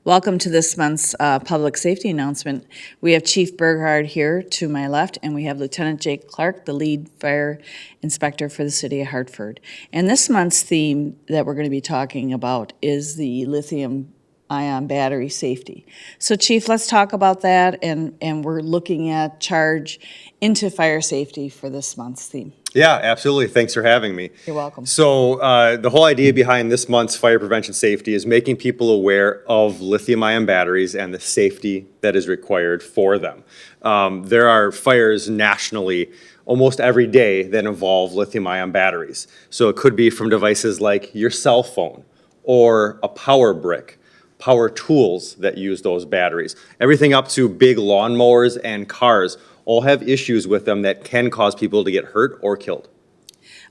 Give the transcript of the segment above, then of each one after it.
Welcome to this month's public safety announcement. We have Chief Burghardt here to my left, and we have Lieutenant Jake Clark, the lead fire inspector for the city of Hartford. And this month's theme that we're going to be talking about is the lithium-ion battery safety. So Chief, let's talk about that, and we're looking at charge into fire safety for this month's theme. Yeah, absolutely. Thanks for having me. You're welcome. So the whole idea behind this month's fire prevention safety is making people aware of lithium-ion batteries and the safety that is required for them. There are fires nationally almost every day that involve lithium-ion batteries. So it could be from devices like your cell phone or a power brick, power tools that use those batteries. Everything up to big lawnmowers and cars all have issues with them that can cause people to get hurt or killed.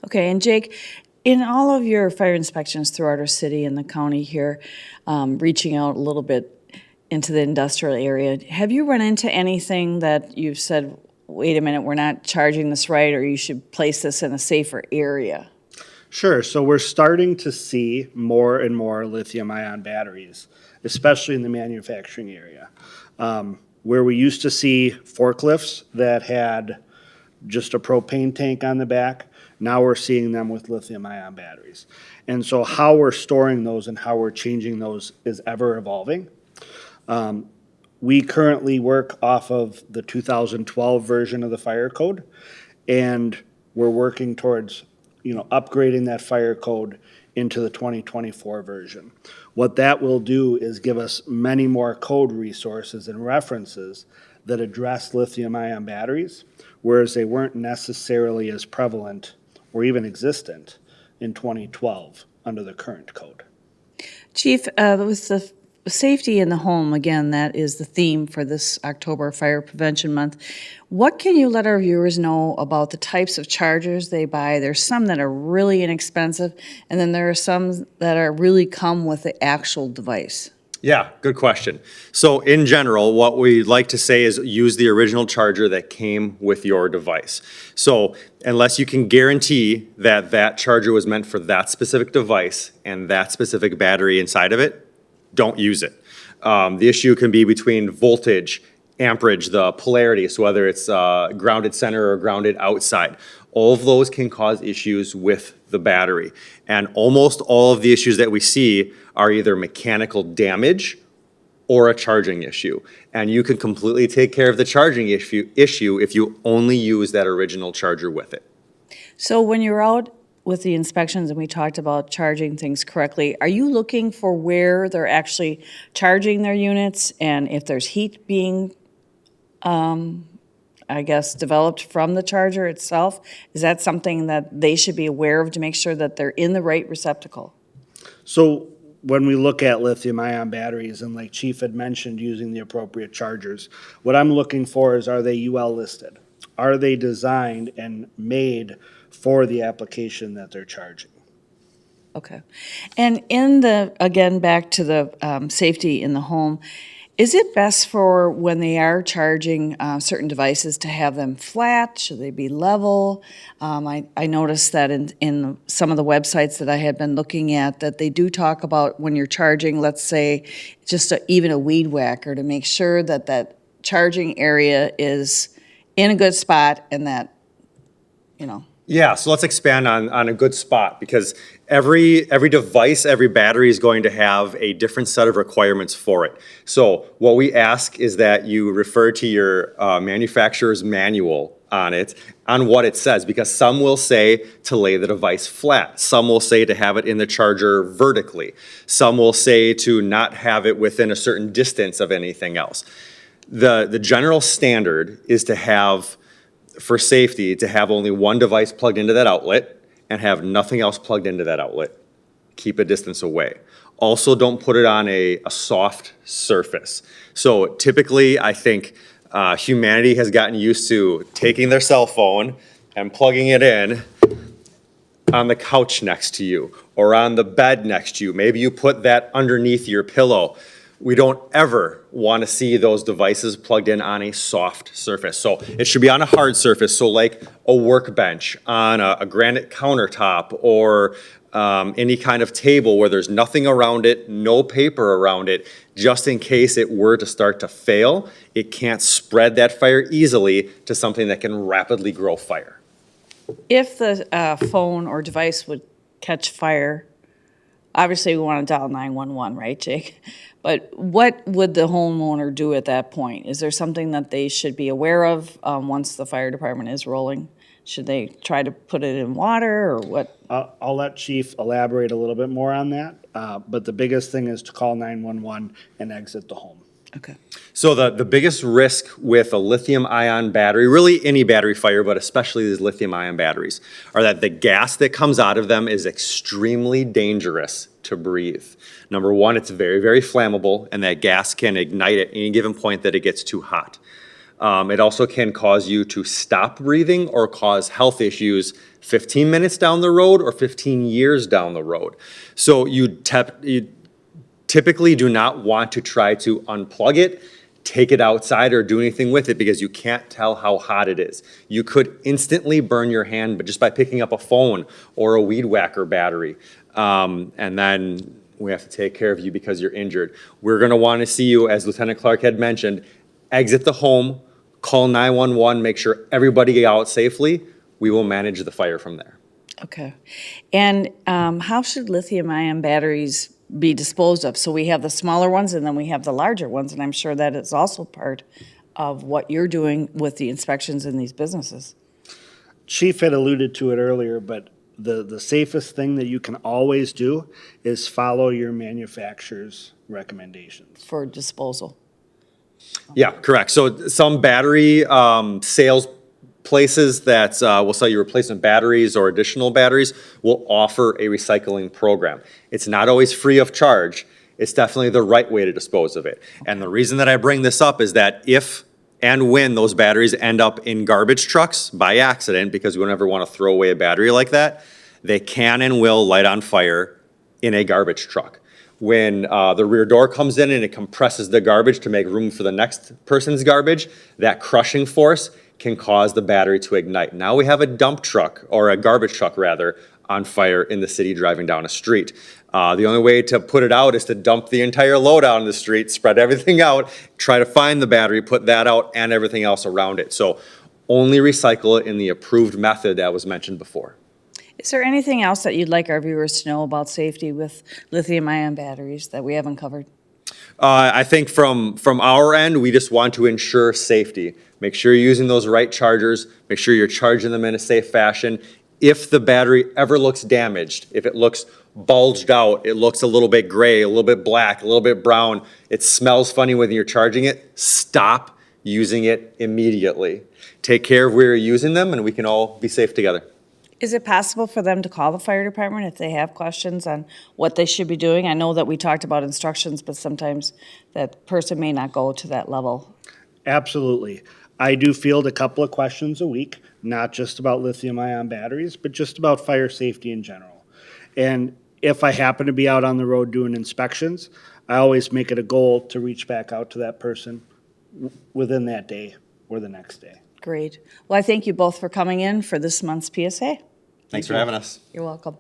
Okay, and Jake, in all of your fire inspections throughout our city and the county here, reaching out a little bit into the industrial area, have you run into anything that you've said, wait a minute, we're not charging this right, or you should place this in a safer area? Sure. So we're starting to see more and more lithium-ion batteries, especially in the manufacturing area. Where we used to see forklifts that had just a propane tank on the back, now we're seeing them with lithium-ion batteries. And so how we're storing those and how we're changing those is ever evolving. We currently work off of the 2012 version of the fire code, and we're working towards upgrading that fire code into the 2024 version. What that will do is give us many more code resources and references that address lithium-ion batteries, whereas they weren't necessarily as prevalent or even existent in 2012 under the current code. Chief, with the safety in the home, again, that is the theme for this October Fire Prevention Month. What can you let our viewers know about the types of chargers they buy? There's some that are really inexpensive, and then there are some that are really come with the actual device. Yeah, good question. So in general, what we like to say is use the original charger that came with your device. So unless you can guarantee that that charger was meant for that specific device and that specific battery inside of it, don't use it. The issue can be between voltage, amperage, the polarity, so whether it's grounded center or grounded outside. All of those can cause issues with the battery. And almost all of the issues that we see are either mechanical damage or a charging issue. And you can completely take care of the charging issue if you only use that original charger with it. So when you're out with the inspections and we talked about charging things correctly, are you looking for where they're actually charging their units and if there's heat being, developed from the charger itself? Is that something that they should be aware of to make sure that they're in the right receptacle? So when we look at lithium-ion batteries, and like Chief had mentioned, using the appropriate chargers, what I'm looking for is, are they UL listed? Are they designed and made for the application that they're charging? Okay. And again, back to the safety in the home, is it best for when they are charging certain devices to have them flat? Should they be level? I noticed that in some of the websites that I had been looking at that they do talk about when you're charging, let's say, just even a weed whacker to make sure that that charging area is in a good spot and that, Yeah, so let's expand on a good spot, because every device, every battery is going to have a different set of requirements for it. So what we ask is that you refer to your manufacturer's manual on it, on what it says, because some will say to lay the device flat. Some will say to have it in the charger vertically. Some will say to not have it within a certain distance of anything else. The general standard is to have, for safety, to have only one device plugged into that outlet and have nothing else plugged into that outlet. Keep a distance away. Also, don't put it on a soft surface. So typically, I think humanity has gotten used to taking their cell phone and plugging it in on the couch next to you or on the bed next to you. Maybe you put that underneath your pillow. We don't ever want to see those devices plugged in on a soft surface. So it should be on a hard surface, so like a workbench, on a granite countertop, or any kind of table where there's nothing around it, no paper around it, just in case it were to start to fail, it can't spread that fire easily to something that can rapidly grow fire. If the phone or device would catch fire, obviously we want to dial 911, right, Jake? But what would the homeowner do at that point? Is there something that they should be aware of once the fire department is rolling? Should they try to put it in water or what? I'll let Chief elaborate a little bit more on that, but the biggest thing is to call 911 and exit the home. Okay. So the biggest risk with a lithium-ion battery, really any battery fire, but especially these lithium-ion batteries, are that the gas that comes out of them is extremely dangerous to breathe. Number one, it's very, very flammable, and that gas can ignite at any given point that it gets too hot. It also can cause you to stop breathing or cause health issues 15 minutes down the road or 15 years down the road. So you typically do not want to try to unplug it, take it outside, or do anything with it because you can't tell how hot it is. You could instantly burn your hand but just by picking up a phone or a weed whacker battery. And then we have to take care of you because you're injured. We're going to want to see you, as Lieutenant Clark had mentioned, exit the home, call 911, make sure everybody get out safely. We will manage the fire from there. Okay. And how should lithium-ion batteries be disposed of? So we have the smaller ones and then we have the larger ones, and I'm sure that is also part of what you're doing with the inspections in these businesses. Chief had alluded to it earlier, but the safest thing that you can always do is follow your manufacturer's recommendations. For disposal. Yeah, correct. So some battery sales places that will sell you replacement batteries or additional batteries will offer a recycling program. It's not always free of charge. It's definitely the right way to dispose of it. And the reason that I bring this up is that if and when those batteries end up in garbage trucks by accident, because we don't ever want to throw away a battery like that, they can and will light on fire in a garbage truck. When the rear door comes in and it compresses the garbage to make room for the next person's garbage, that crushing force can cause the battery to ignite. Now we have a dump truck, or a garbage truck rather, on fire in the city driving down a street. The only way to put it out is to dump the entire load out on the street, spread everything out, try to find the battery, put that out, and everything else around it. So only recycle it in the approved method that was mentioned before. Is there anything else that you'd like our viewers to know about safety with lithium-ion batteries that we haven't covered? I think from our end, we just want to ensure safety. Make sure you're using those right chargers. Make sure you're charging them in a safe fashion. If the battery ever looks damaged, if it looks bulged out, it looks a little bit gray, a little bit black, a little bit brown, it smells funny when you're charging it, stop using it immediately. Take care of where you're using them, and we can all be safe together. Is it possible for them to call the fire department if they have questions on what they should be doing? I know that we talked about instructions, but sometimes that person may not go to that level. Absolutely. I do field a couple of questions a week, not just about lithium-ion batteries, but just about fire safety in general. And if I happen to be out on the road doing inspections, I always make it a goal to reach back out to that person within that day or the next day. Great. Well, I thank you both for coming in for this month's PSA. Thanks for having us. You're welcome.